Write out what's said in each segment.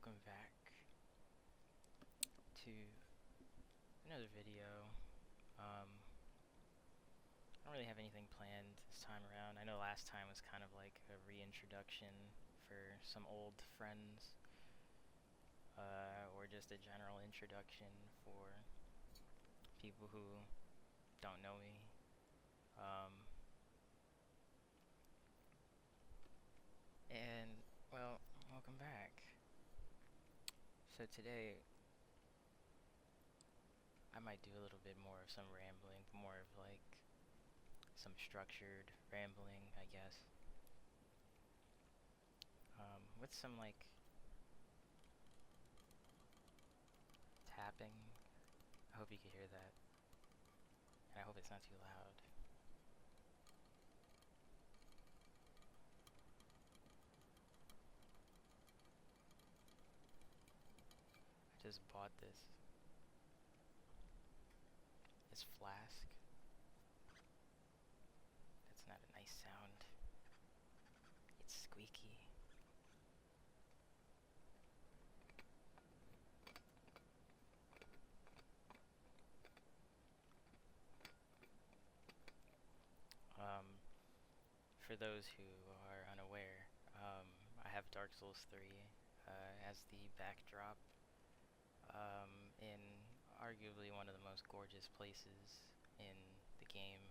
welcome back to another video. I don't really have anything planned this time around. I know last time was kind of like a reintroduction for some old friends, or just a general introduction for people who don't know me. And, well, welcome back. So today, I might do a little bit more of some rambling, more of like some structured rambling, I guess. With some like tapping. I hope you can hear that. And I hope it's not too loud. I just bought this flask. That's not a nice sound. It's squeaky. For those who are unaware, I have Dark Souls 3 as the backdrop, in arguably one of the most gorgeous places in the game.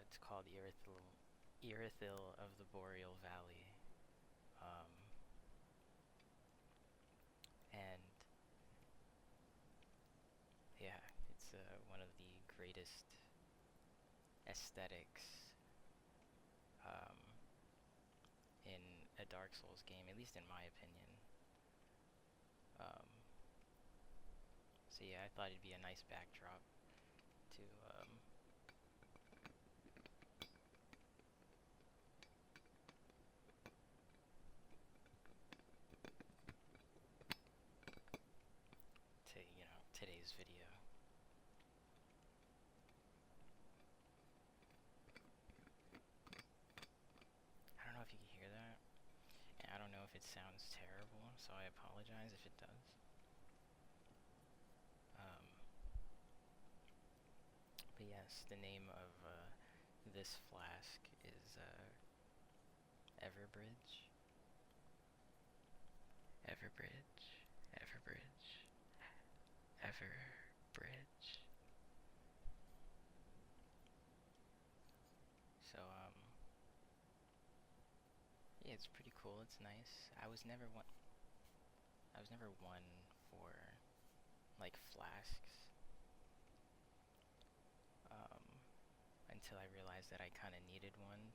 It's called Irithyll of the Boreal Valley. And yeah, it's one of the greatest aesthetics in a Dark Souls game, at least in my opinion. So yeah, I thought it'd be a nice backdrop to today's video. I don't know if you can hear that, and I don't know if it sounds terrible, so I apologize if it does. But yes, the name of this flask is Everbridge. Everbridge. Everbridge. Everbridge. So, yeah, it's pretty cool. It's nice. I was never one for like flasks. Until I realized that I kind of needed one.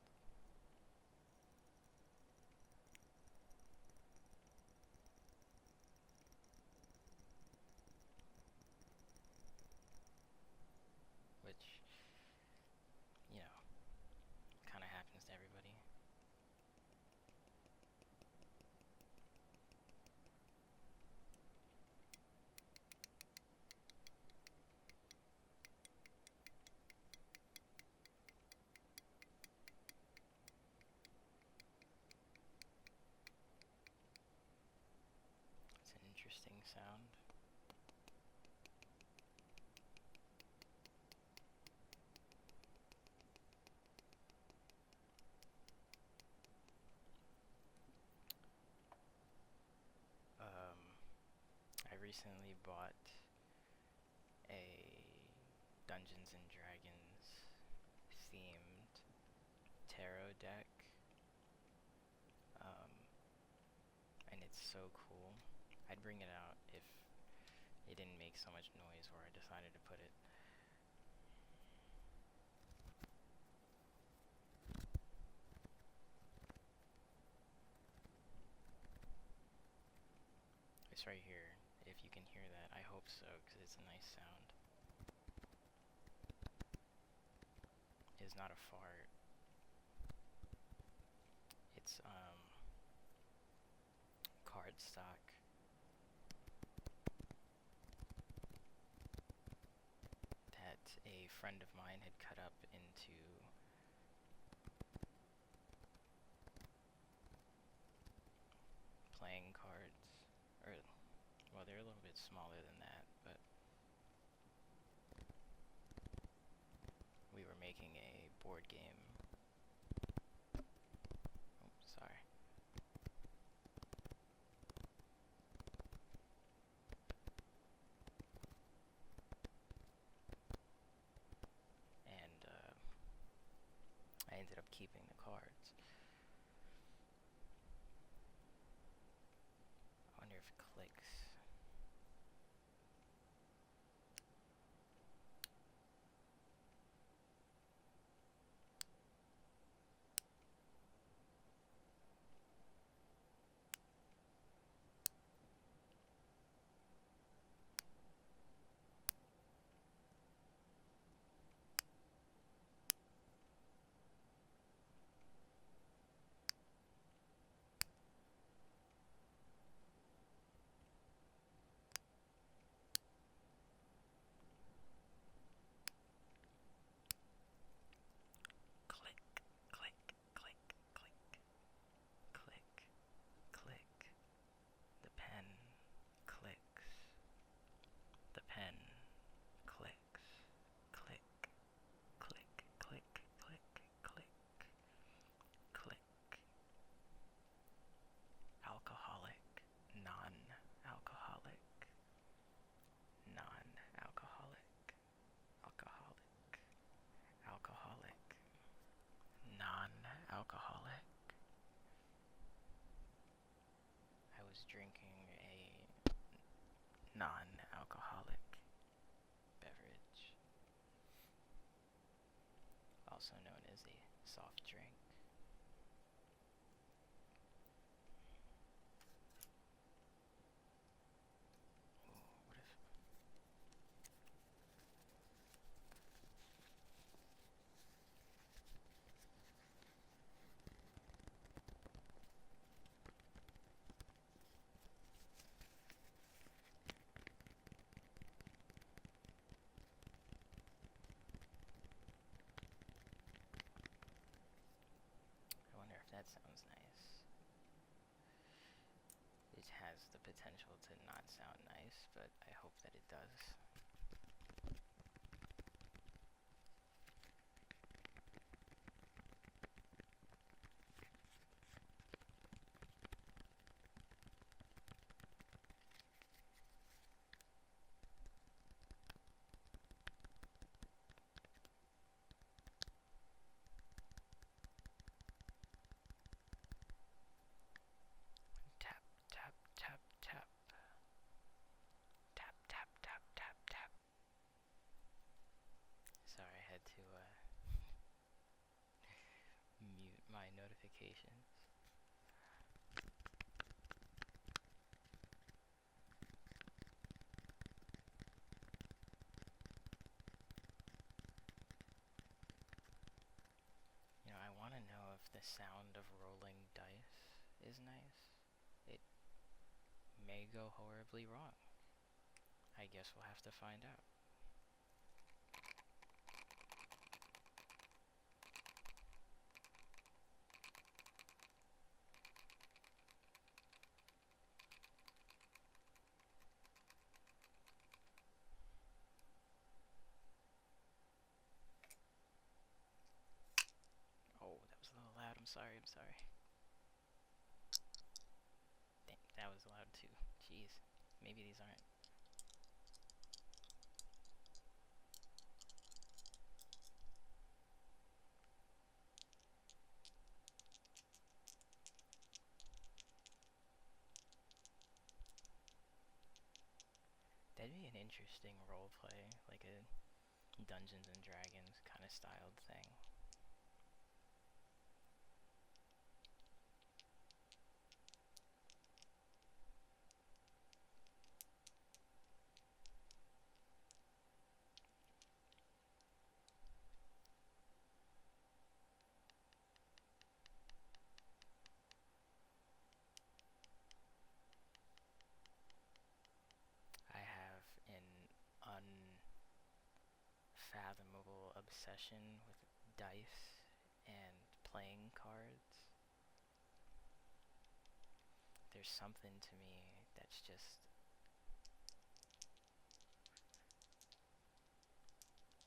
Which, kind of happens to everybody. It's an interesting sound. I recently bought a Dungeons and Dragons themed tarot deck, and it's so cool. I'd bring it out if it didn't make so much noise where I decided to put it. It's right here, if you can hear that. I hope so, because it's a nice sound. It's not a fart. It's, cardstock. That a friend of mine had cut up into playing cards. Or, well, they're a little bit smaller than that, but we were making a board game. Oh, sorry. And I ended up keeping the cards. I wonder if it clicks. Click, click, click, click, click, click. The pen clicks. The pen clicks. Click, click, click, click, click, click. Alcoholic, non-alcoholic, non-alcoholic, alcoholic, alcoholic, non-alcoholic. I was drinking a non-alcoholic beverage, also known as a soft drink. Ooh, what if... I wonder if that sounds nice. It has the potential to not sound nice, but I hope that it does. Tap, tap, tap, tap. Tap, tap, tap, tap, tap. Sorry, I had to mute my notifications. You know, I want to know if the sound of rolling dice is nice. It may go horribly wrong. I guess we'll have to find out. Oh, that was a little loud. I'm sorry, I'm sorry. Dang, that was loud too. Jeez. Maybe these aren't. That'd be an interesting roleplay, like a Dungeons and Dragons kind of styled thing. I have an unfathomable obsession with dice and playing cards. there's something to me that's just,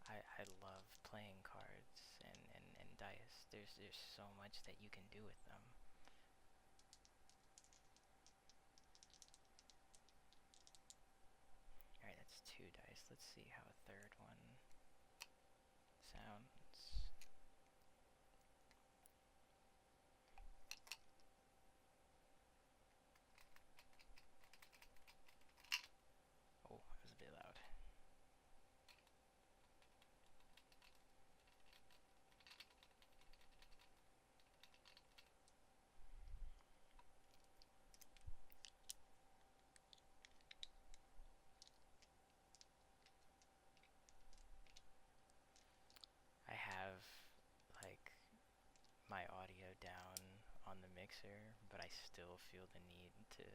I love playing cards and dice. There's so much that you can do with them. Alright, that's 2 dice. Let's see how a third one sounds. Oh, that was a bit loud. I have, like, my audio down on the mixer, but I still feel the need to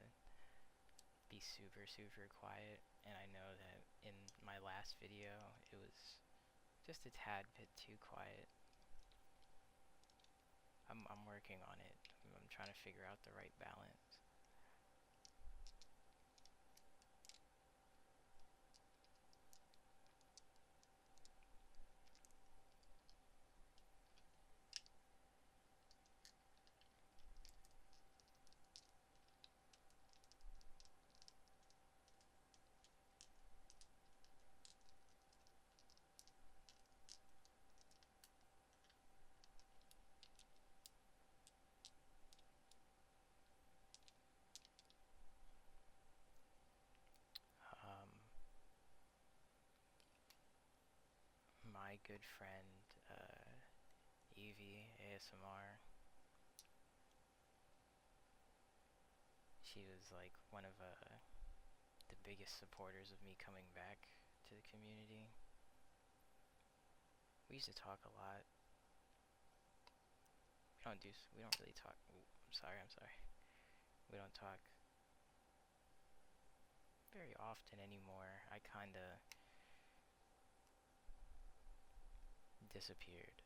be super, super quiet. And I know that in my last video, it was just a tad bit too quiet. I'm working on it. I'm trying to figure out the right balance. Um, my good friend, Evie ASMR, she was like one of the biggest supporters of me coming back to the community. We used to talk a lot. We don't really talk. Ooh, I'm sorry. We don't talk very often anymore. I kinda disappeared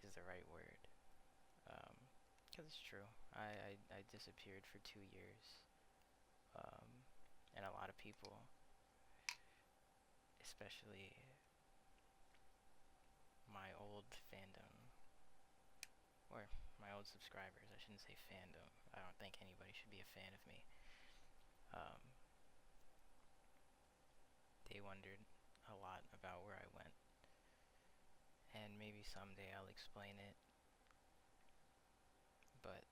is the right word. 'Cause it's true. I disappeared for 2 years. And a lot of people, especially my old fandom, or my old subscribers, I shouldn't say fandom. I don't think anybody should be a fan of me. Um, they wondered a lot about where I went. And maybe someday I'll explain it. But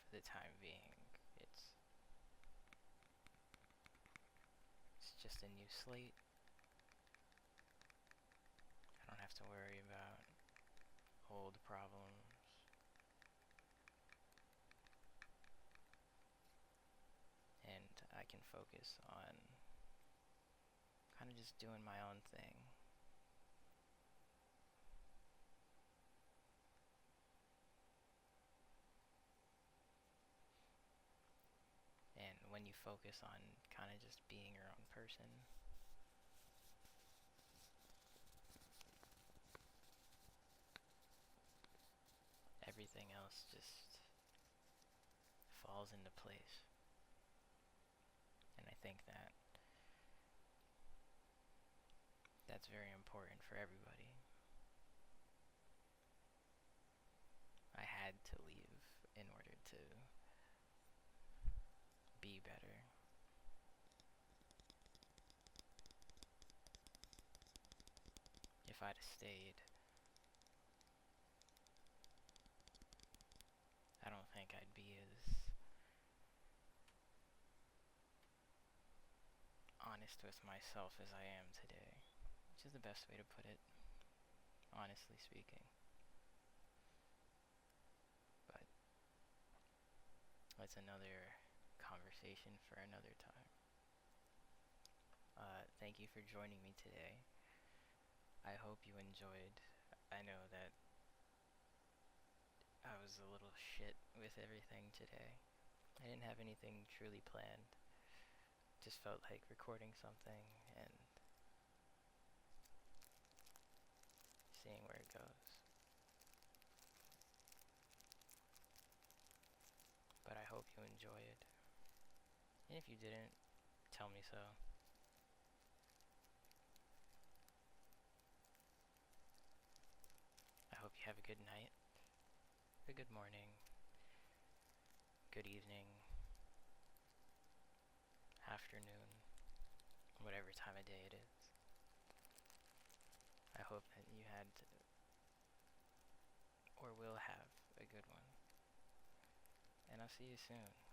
for the time being, it's just a new slate. I don't have to worry about old problems. And I can focus on kind of just doing my own thing. And when you focus on kind of just being your own person, everything else just falls into place. And I think that's very important for everybody. I had to leave in order to be better. If I'd have stayed, I don't think I'd be as honest with myself as I am today, which is the best way to put it, honestly speaking. But that's another conversation for another time. Thank you for joining me today. I hope you enjoyed. I know that I was a little shit with everything today. I didn't have anything truly planned. Just felt like recording something and seeing where it goes. But I you enjoyed. And if you didn't, tell me so. I hope you have a good night, a good morning, good evening, afternoon, whatever time of day it is. I hope that you had or will have a good one. And I'll see you soon.